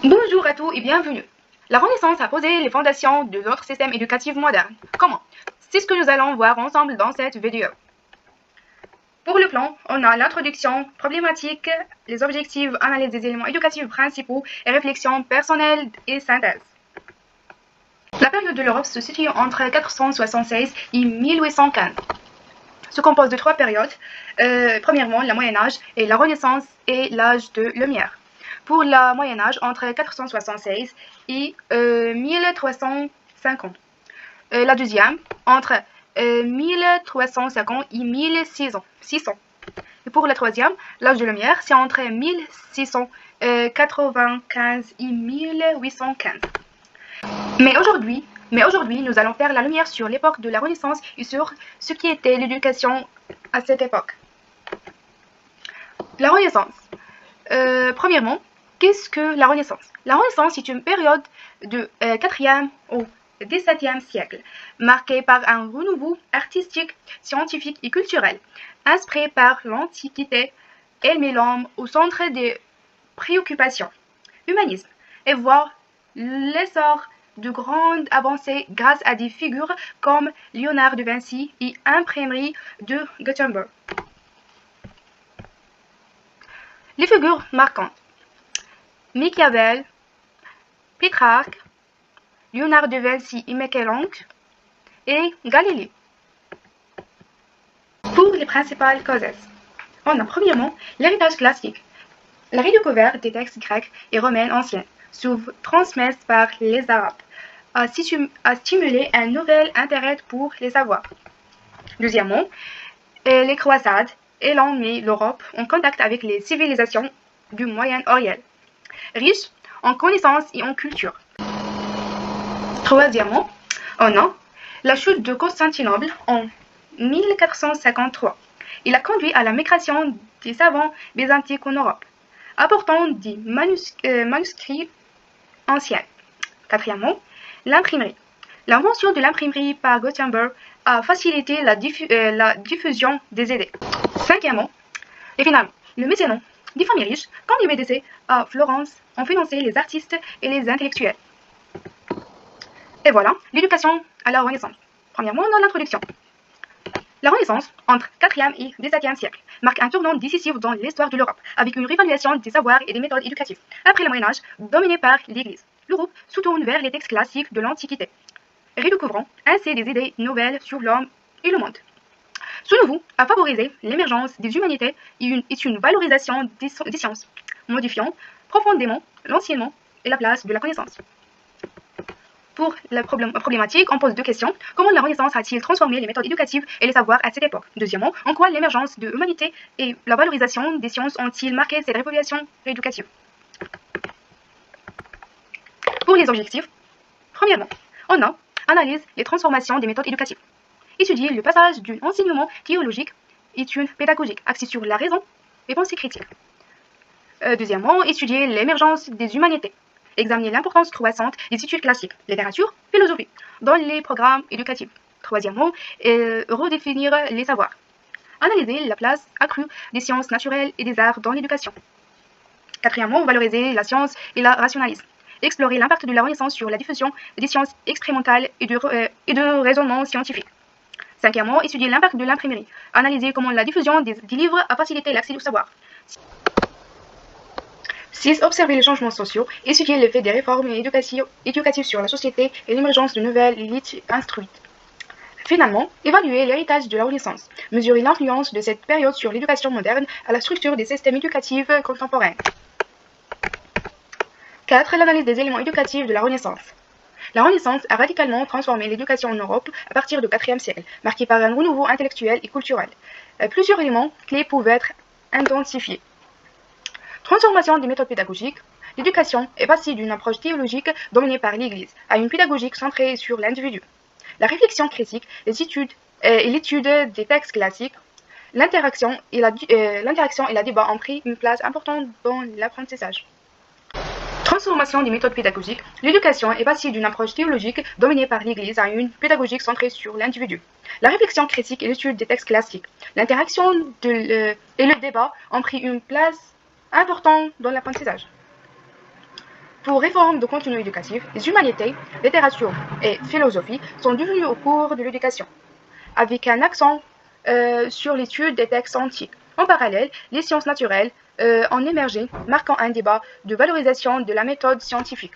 Bonjour à tous et bienvenue. La Renaissance a posé les fondations de notre système éducatif moderne. Comment? C'est ce que nous allons voir ensemble dans cette vidéo. Pour le plan, on a l'introduction, problématique, les objectifs, analyse des éléments éducatifs principaux et réflexion personnelle et synthèse. La période de l'Europe se situe entre 476 et 1815. Se compose de trois périodes. Premièrement, le Moyen-Âge et la Renaissance et l'âge de lumière. Pour le Moyen-Âge, entre 476 et 1350. La deuxième, entre 1350 et 1600. Et pour la troisième, l'âge de lumière, c'est entre 1695 et 1815. Mais aujourd'hui, nous allons faire la lumière sur l'époque de la Renaissance et sur ce qui était l'éducation à cette époque. La Renaissance. Premièrement, qu'est-ce que la Renaissance? La Renaissance est une période du 4e au XVIIe siècle, marquée par un renouveau artistique, scientifique et culturel, inspiré par l'Antiquité. Elle met l'homme au centre des préoccupations, humanisme, et voit l'essor de grandes avancées grâce à des figures comme Léonard de Vinci et l'imprimerie de Gutenberg. Les figures marquantes: Machiavel, Pétrarque, Léonard de Vinci et Michel-Ange et Galilée. Pour les principales causes, on a premièrement l'héritage classique, la redécouverte des textes grecs et romains anciens, souvent transmises par les Arabes, a stimulé un nouvel intérêt pour les savoirs. Deuxièmement, les croisades ayant mis l'Europe en contact avec les civilisations du Moyen-Orient, riches en connaissances et en culture. Troisièmement, on a la chute de Constantinople en 1453. Il a conduit à la migration des savants byzantins en Europe, apportant des manuscrits anciens. Quatrièmement, l'imprimerie. L'invention de l'imprimerie par Gutenberg a facilité la diffusion des idées. Cinquièmement, et finalement, le mécénat. Des familles riches, comme les Médicis à Florence, ont financé les artistes et les intellectuels. Et voilà, l'éducation à la Renaissance. Premièrement, dans l'introduction. La Renaissance, entre 4e et 17e siècle, marque un tournant décisif dans l'histoire de l'Europe, avec une réévaluation des savoirs et des méthodes éducatives. Après le Moyen-Âge, dominé par l'Église, l'Europe se tourne vers les textes classiques de l'Antiquité, redécouvrant ainsi des idées nouvelles sur l'homme et le monde. Ce nouveau a favorisé l'émergence des humanités et une valorisation des sciences, modifiant profondément l'enseignement et la place de la connaissance. Pour la problématique, on pose deux questions. Comment la Renaissance a-t-il transformé les méthodes éducatives et les savoirs à cette époque? Deuxièmement, en quoi l'émergence de l'humanité et la valorisation des sciences ont-ils marqué cette révolution éducative? Pour les objectifs, premièrement, on a analyse les transformations des méthodes éducatives. Étudier le passage d'un enseignement théologique et une pédagogique axée sur la raison et pensée critique. Deuxièmement, étudier l'émergence des humanités. Examiner l'importance croissante des études classiques, littérature, philosophie, dans les programmes éducatifs. Troisièmement, redéfinir les savoirs. Analyser la place accrue des sciences naturelles et des arts dans l'éducation. Quatrièmement, valoriser la science et le rationalisme. Explorer l'impact de la Renaissance sur la diffusion des sciences expérimentales et de raisonnement scientifique. Cinquièmement, étudier l'impact de l'imprimerie. Analyser comment la diffusion des livres a facilité l'accès au savoir. 6. Observer les changements sociaux, étudier l'effet des réformes éducatives sur la société et l'émergence de nouvelles élites instruites. Finalement, évaluer l'héritage de la Renaissance, mesurer l'influence de cette période sur l'éducation moderne à la structure des systèmes éducatifs contemporains. 4. L'analyse des éléments éducatifs de la Renaissance. La Renaissance a radicalement transformé l'éducation en Europe à partir du IVe siècle, marquée par un renouveau intellectuel et culturel. Plusieurs éléments clés pouvaient être identifiés. Transformation des méthodes pédagogiques. L'éducation est passée d'une approche théologique dominée par l'Église à une pédagogique centrée sur l'individu. La réflexion critique, l'étude des textes classiques, l'interaction et la débat ont pris une place importante dans l'apprentissage. Transformation des méthodes pédagogiques. L'éducation est passée d'une approche théologique dominée par l'Église à une pédagogique centrée sur l'individu. La réflexion critique et l'étude des textes classiques, l'interaction et le débat ont pris une place importante dans l'apprentissage. Pour réforme de contenu éducatif, les humanités, littérature et philosophie sont devenues au cours de l'éducation, avec un accent sur l'étude des textes antiques. En parallèle, les sciences naturelles ont émergé, marquant un débat de valorisation de la méthode scientifique.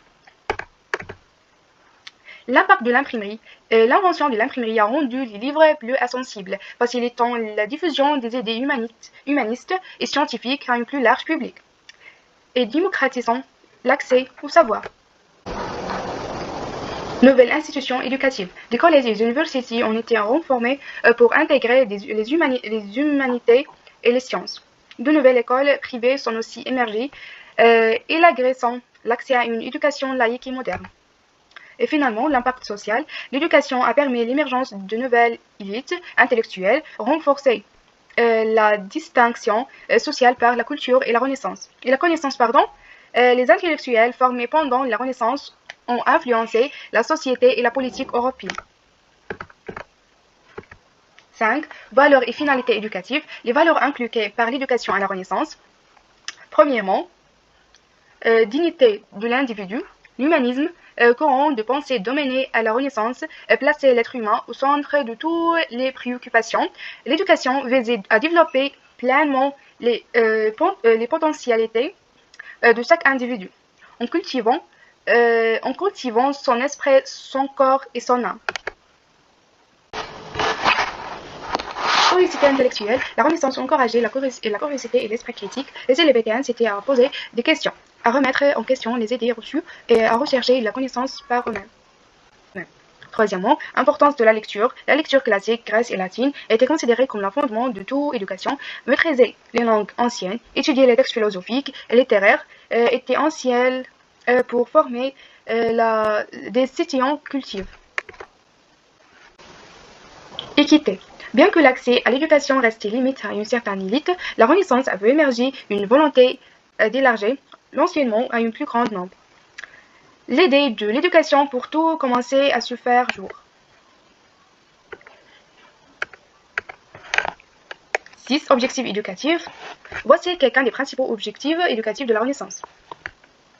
L'impact de l'imprimerie. L'invention de l'imprimerie a rendu les livres plus accessibles, facilitant la diffusion des idées humanistes et scientifiques à un plus large public, et démocratisant l'accès au savoir. Nouvelles institutions éducatives. Des collèges et des universités ont été reformés pour intégrer les humanités et les sciences. De nouvelles écoles privées sont aussi émergées, élargissant l'accès à une éducation laïque et moderne. Et finalement, l'impact social. L'éducation a permis l'émergence de nouvelles élites intellectuelles, renforcé la distinction sociale par la culture et la connaissance. Les intellectuels formés pendant la Renaissance ont influencé la société et la politique européenne. 5. Valeurs et finalités éducatives. Les valeurs inculquées par l'éducation à la Renaissance. Premièrement, dignité de l'individu, l'humanisme, courant de pensée dominé à la Renaissance, plaçait l'être humain au centre de toutes les préoccupations. L'éducation visait à développer pleinement les potentialités de chaque individu, en cultivant son esprit, son corps et son âme. Curiosité intellectuelle. La Renaissance encourageait la curiosité et l'esprit critique. Les élèves incités à poser des questions, à remettre en question les idées reçues et à rechercher la connaissance par eux-mêmes. Troisièmement, importance de la lecture. La lecture classique, grecque et latine était considérée comme le fondement de toute éducation. Maîtriser les langues anciennes, étudier les textes philosophiques et littéraires était essentiel pour former des citoyens cultivés. Équité. Bien que l'accès à l'éducation restait limité à une certaine élite, la Renaissance a vu émerger une volonté d'élargir l'enseignement à un plus grand nombre. L'idée de l'éducation pour tous commençait à se faire jour. 6. Objectifs éducatifs. Voici quelques des principaux objectifs éducatifs de la Renaissance.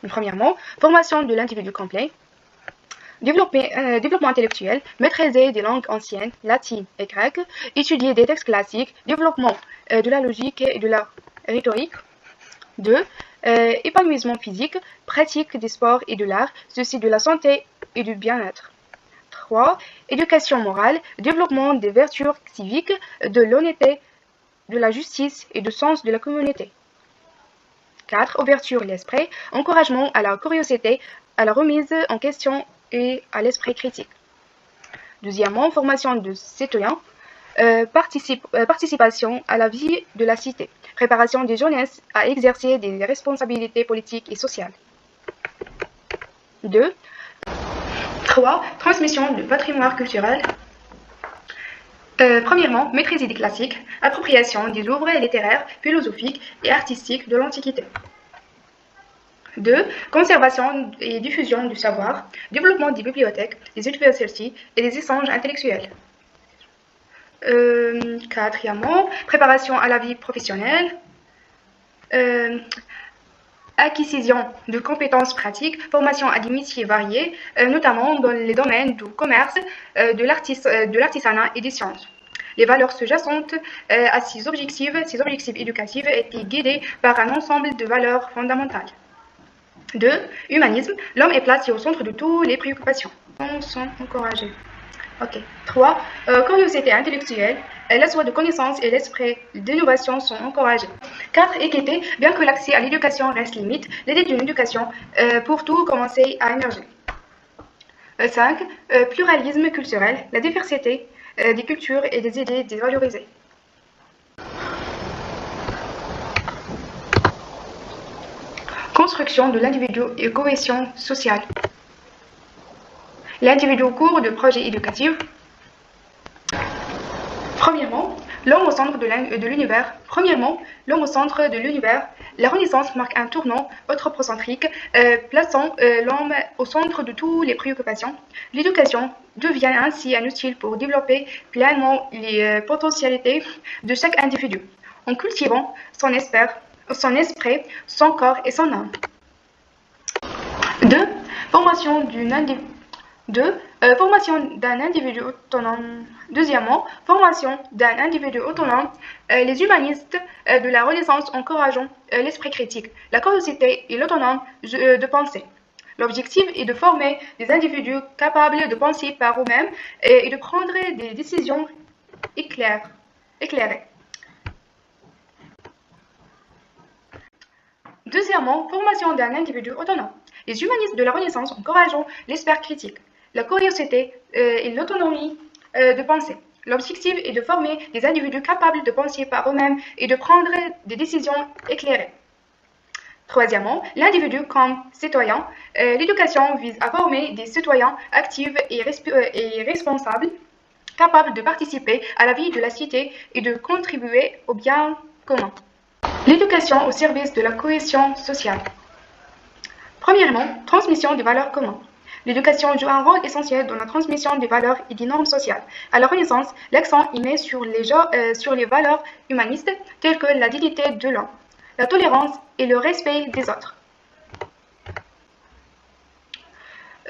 Premièrement, formation de l'individu complet. Développement intellectuel, maîtriser des langues anciennes, latines et grecques, étudier des textes classiques, développement de la logique et de la rhétorique. 2. Épanouissement physique, pratique des sports et de l'art, souci de la santé et du bien-être. 3. Éducation morale, développement des vertus civiques, de l'honnêteté, de la justice et du sens de la communauté. 4. Ouverture l'esprit, encouragement à la curiosité, à la remise en question et à l'esprit critique. Deuxièmement, formation de citoyens, participation à la vie de la cité, préparation des jeunesses à exercer des responsabilités politiques et sociales. 2. 3. Transmission du patrimoine culturel. Premièrement, maîtriser des classiques, appropriation des œuvres littéraires, philosophiques et artistiques de l'Antiquité. 2. Conservation et diffusion du savoir, développement des bibliothèques, des universités et des échanges intellectuels. Quatrièmement, préparation à la vie professionnelle, acquisition de compétences pratiques, formation à des métiers variés, notamment dans les domaines du commerce, de l'artisanat et des sciences. Les valeurs sous-jacentes à ces objectifs éducatifs étaient guidés par un ensemble de valeurs fondamentales. 2. Humanisme. L'homme est placé au centre de toutes les préoccupations. On sont encouragés. 3. Curiosité intellectuelle. La soif de connaissance et l'esprit d'innovation sont encouragés. 4. Équité. Bien que l'accès à l'éducation reste limite, l'idée d'une éducation pour tout commençait à émerger. 5. Pluralisme culturel. La diversité des cultures et des idées dévalorisées. Construction de l'individu et cohésion sociale. L'individu au cours de projets éducatifs. Premièrement, l'homme au centre de l'univers. La Renaissance marque un tournant anthropocentrique, plaçant l'homme au centre de toutes les préoccupations. L'éducation devient ainsi un outil pour développer pleinement les potentialités de chaque individu, en cultivant son esprit, son corps et son âme. 2. Formation d'un individu autonome. Deuxièmement, formation d'un individu autonome. Les humanistes de la Renaissance encourageant l'esprit critique, la curiosité et l'autonome de penser. L'objectif est de former des individus capables de penser par eux-mêmes et de prendre des décisions éclairées. Deuxièmement, formation d'un individu autonome. Les humanistes de la Renaissance encourageant l'esprit critique, la curiosité et l'autonomie de penser. L'objectif est de former des individus capables de penser par eux-mêmes et de prendre des décisions éclairées. Troisièmement, l'individu comme citoyen. L'éducation vise à former des citoyens actifs et responsables, capables de participer à la vie de la cité et de contribuer au bien commun. L'éducation au service de la cohésion sociale. Premièrement, transmission des valeurs communes. L'éducation joue un rôle essentiel dans la transmission des valeurs et des normes sociales. À la Renaissance, l'accent est mis sur les valeurs humanistes telles que la dignité de l'homme, la tolérance et le respect des autres.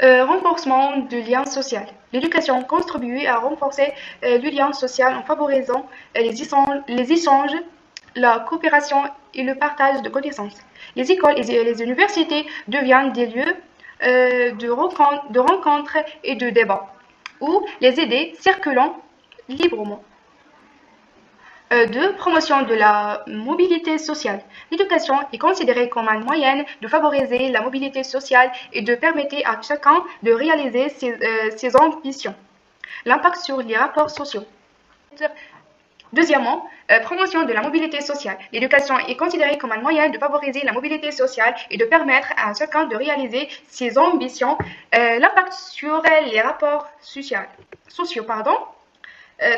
Renforcement du lien social. L'éducation contribue à renforcer le lien social en favorisant les échanges, la coopération et le partage de connaissances. Les écoles et les universités deviennent des lieux de rencontres et de débats, où les idées circulent librement. 2. Promotion de la mobilité sociale. L'éducation est considérée comme un moyen de favoriser la mobilité sociale et de permettre à chacun de réaliser ses ambitions. L'impact sur les rapports sociaux. Deuxièmement, promotion de la mobilité sociale. L'éducation est considérée comme un moyen de favoriser la mobilité sociale et de permettre à chacun de réaliser ses ambitions. L'impact sur les rapports sociaux.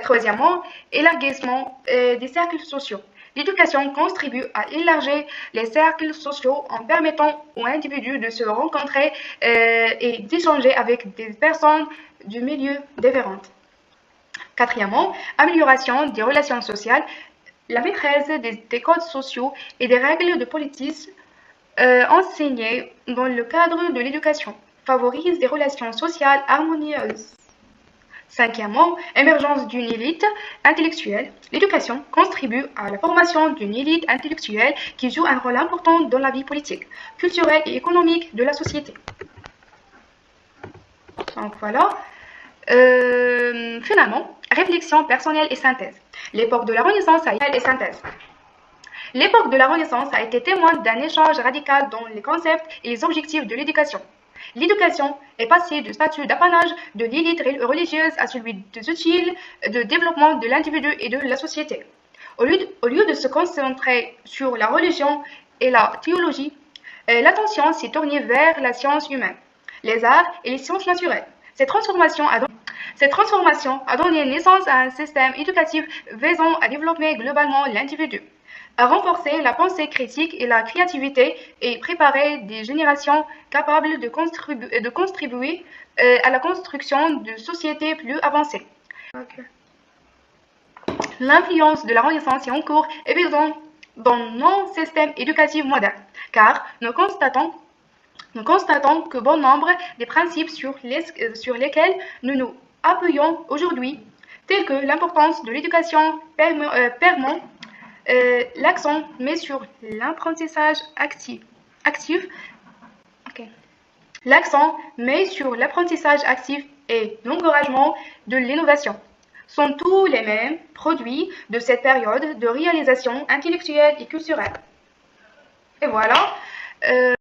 Troisièmement, élargissement des cercles sociaux. L'éducation contribue à élargir les cercles sociaux en permettant aux individus de se rencontrer et d'échanger avec des personnes du milieu différentes. Quatrièmement, amélioration des relations sociales. La maîtrise des codes sociaux et des règles de politique enseignées dans le cadre de l'éducation favorise des relations sociales harmonieuses. Cinquièmement, émergence d'une élite intellectuelle. L'éducation contribue à la formation d'une élite intellectuelle qui joue un rôle important dans la vie politique, culturelle et économique de la société. Donc voilà. Finalement, réflexion personnelle et synthèse. L'époque de la Renaissance a été témoin d'un échange radical dans les concepts et les objectifs de l'éducation. L'éducation est passée du statut d'apanage de l'élite religieuse à celui des outils de développement de l'individu et de la société. Au lieu de se concentrer sur la religion et la théologie, l'attention s'est tournée vers la science humaine, les arts et les sciences naturelles. Cette transformation a donné naissance à un système éducatif visant à développer globalement l'individu, à renforcer la pensée critique et la créativité et préparer des générations capables de contribuer à la construction de sociétés plus avancées. L'influence de la Renaissance est en cours évidente dans nos systèmes éducatifs modernes, car nous constatons que bon nombre des principes sur lesquels nous nous appuyons aujourd'hui, tels que l'importance de l'éducation permanente, l'accent met sur l'apprentissage actif. L'accent met sur l'apprentissage actif et l'encouragement de l'innovation. Sont tous les mêmes produits de cette période de réalisation intellectuelle et culturelle. Et voilà.